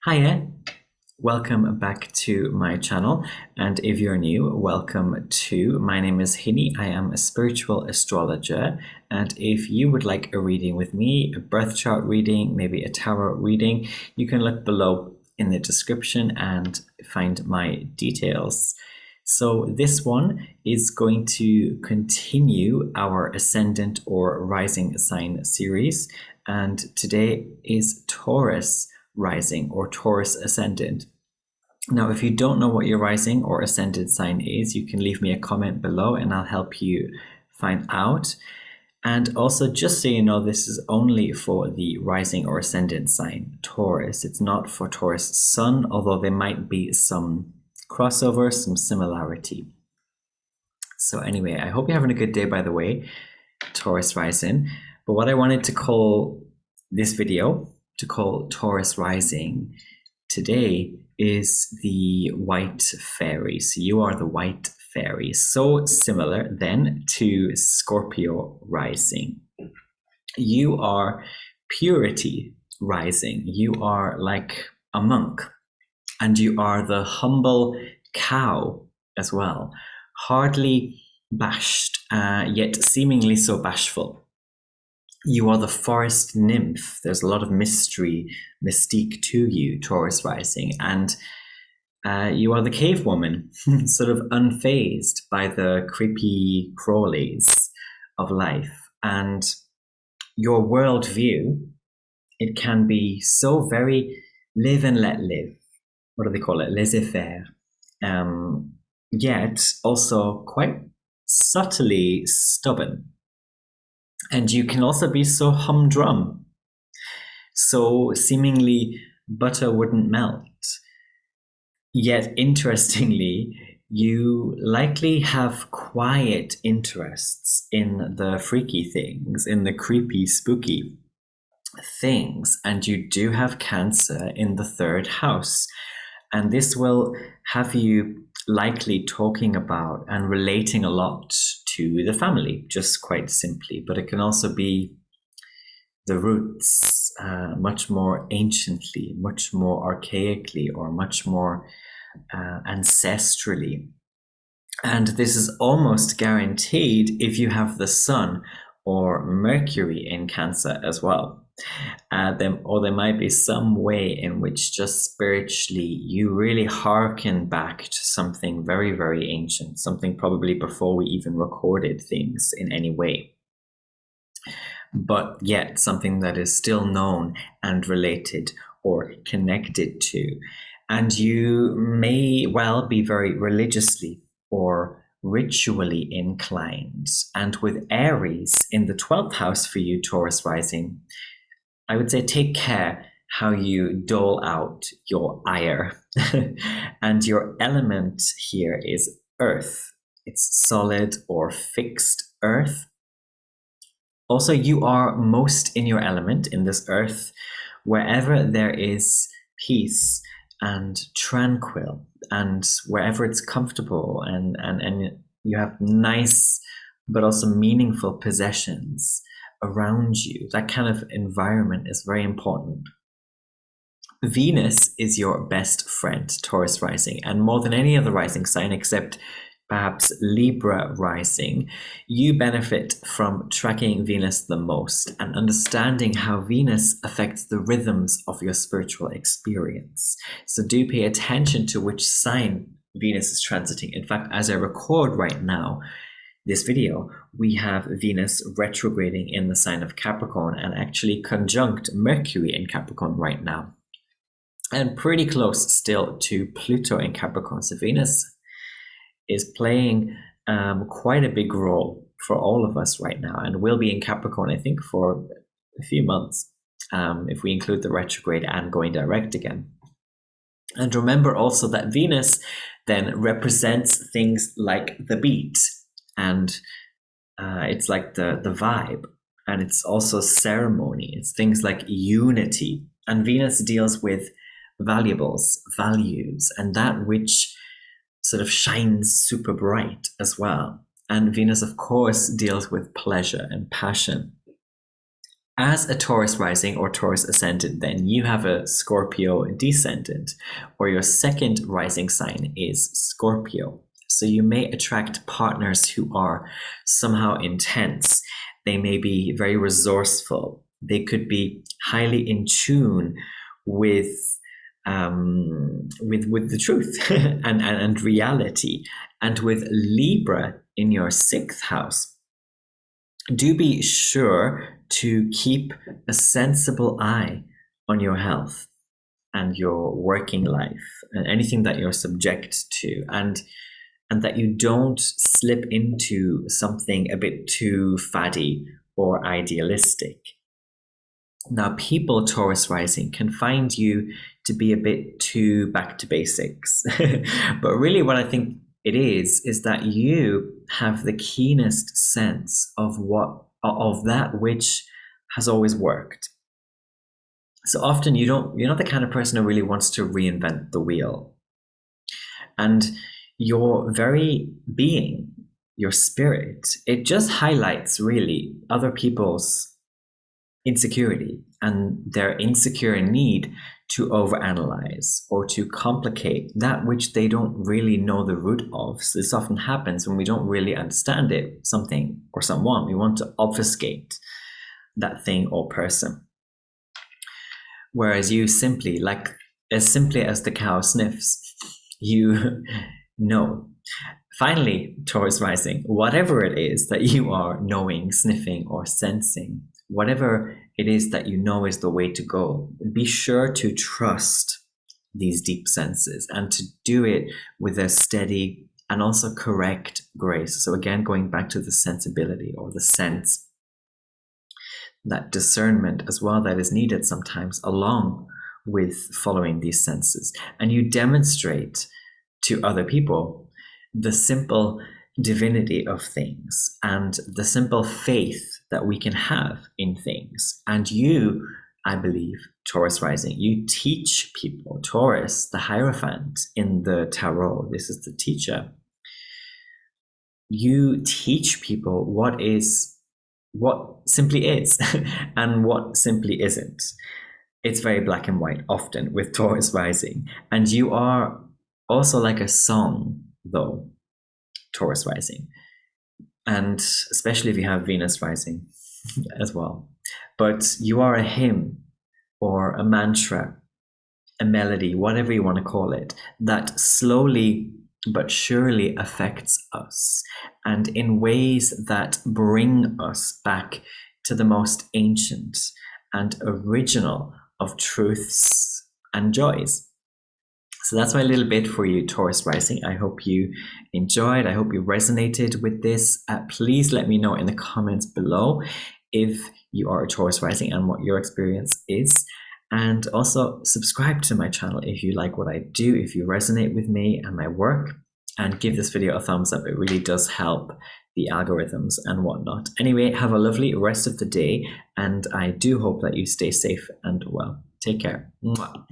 Hiya, welcome back to my channel, and if you're new, welcome too. My name is Hinny. I am a spiritual astrologer, and if you would like a reading with me, a birth chart reading, maybe a tarot reading, you can look below in the description and find my details. So this one is going to continue our Ascendant or Rising sign series, and today is Taurus Rising or Taurus Ascendant. Now, if you don't know what your rising or ascendant sign is, you can leave me a comment below and I'll help you find out. And also, just so you know, this is only for the rising or ascendant sign, Taurus. It's not for Taurus Sun, although there might be some crossover, some similarity. So anyway, I hope you're having a good day, by the way, Taurus Rising. But what I wanted to call this video, to call Taurus Rising today, is the white fairy. So you are the white fairy. So similar then to Scorpio rising. You are purity rising. You are like a monk, and you are the humble cow as well, hardly bashed, yet seemingly so bashful. You are the forest nymph. There's a lot of mystery, mystique to you, Taurus rising. And you are the cave woman, sort of unfazed by the creepy crawlies of life. And your worldview, it can be so very live and let live. What do they call it? Laissez-faire. Yet also quite subtly stubborn. And you can also be so humdrum, so seemingly butter wouldn't melt. Yet, interestingly, you likely have quiet interests in the freaky things, in the creepy, spooky things, and you do have Cancer in the third house. And this will have you likely talking about and relating a lot to the family, just quite simply. But it can also be the roots, much more anciently, much more archaically, or much more ancestrally. And this is almost guaranteed if you have the Sun or Mercury in Cancer as well. Or there might be some way in which just spiritually you really hearken back to something very, very ancient, something probably before we even recorded things in any way, but yet something that is still known and related or connected to. And you may well be very religiously or ritually inclined. And with Aries in the 12th house for you, Taurus rising, I would say take care how you dole out your ire. And your element here is earth. It's solid or fixed earth. Also, you are most in your element in this earth wherever there is peace and tranquil, and wherever it's comfortable, and you have nice but also meaningful possessions around you. That kind of environment is very important. Venus is your best friend, Taurus rising, and more than any other rising sign except perhaps Libra rising, you benefit from tracking Venus the most and understanding how Venus affects the rhythms of your spiritual experience. So do pay attention to which sign Venus is transiting. In fact, as I record right now this video, we have Venus retrograding in the sign of Capricorn and actually conjunct Mercury in Capricorn right now. And pretty close still to Pluto in Capricorn. So Venus is playing quite a big role for all of us right now, and will be in Capricorn, I think, for a few months, if we include the retrograde and going direct again. And remember also that Venus then represents things like the beat, and it's like the vibe, and it's also ceremony. It's things like unity, and Venus deals with valuables, values, and that which sort of shines super bright as well. And Venus, of course, deals with pleasure and passion. As a Taurus rising or Taurus ascendant, then you have a Scorpio descendant, or your second rising sign is Scorpio. So you may attract partners who are somehow intense. They may be very resourceful. They could be highly in tune with with the truth and reality. And with Libra in your sixth house, do be sure to keep a sensible eye on your health and your working life and anything that you're subject to, and that you don't slip into something a bit too faddy or idealistic. Now, people, Taurus rising, can find you to be a bit too back to basics. But really, what I think it is that you have the keenest sense of that which has always worked. So often you're not the kind of person who really wants to reinvent the wheel. And your very being, your spirit, it just highlights really other people's insecurity and their insecure need to overanalyze or to complicate that which they don't really know the root of. So this often happens when we don't really understand it, something or someone. We want to obfuscate that thing or person. Whereas you simply as the cow sniffs, you know. Finally, Taurus rising, whatever it is that you are knowing, sniffing, or sensing, whatever it is that you know is the way to go, be sure to trust these deep senses and to do it with a steady and also correct grace. So again, going back to the sensibility or the sense, that discernment as well that is needed sometimes along with following these senses. And you demonstrate to other people the simple divinity of things and the simple faith that we can have in things. And you, I believe, Taurus rising, you teach people, Taurus, the Hierophant in the Tarot, this is the teacher. You teach people what simply is and what simply isn't. It's very black and white often with Taurus rising. And you are also like a song, though, Taurus rising. And especially if you have Venus rising as well. But you are a hymn or a mantra, a melody, whatever you want to call it, that slowly but surely affects us, and in ways that bring us back to the most ancient and original of truths and joys. So that's my little bit for you, Taurus rising. I hope you enjoyed. I hope you resonated with this. Please let me know in the comments below if you are a Taurus rising and what your experience is. And also subscribe to my channel if you like what I do, if you resonate with me and my work, and give this video a thumbs up. It really does help the algorithms and whatnot. Anyway, have a lovely rest of the day, and I do hope that you stay safe and well. Take care. Mwah.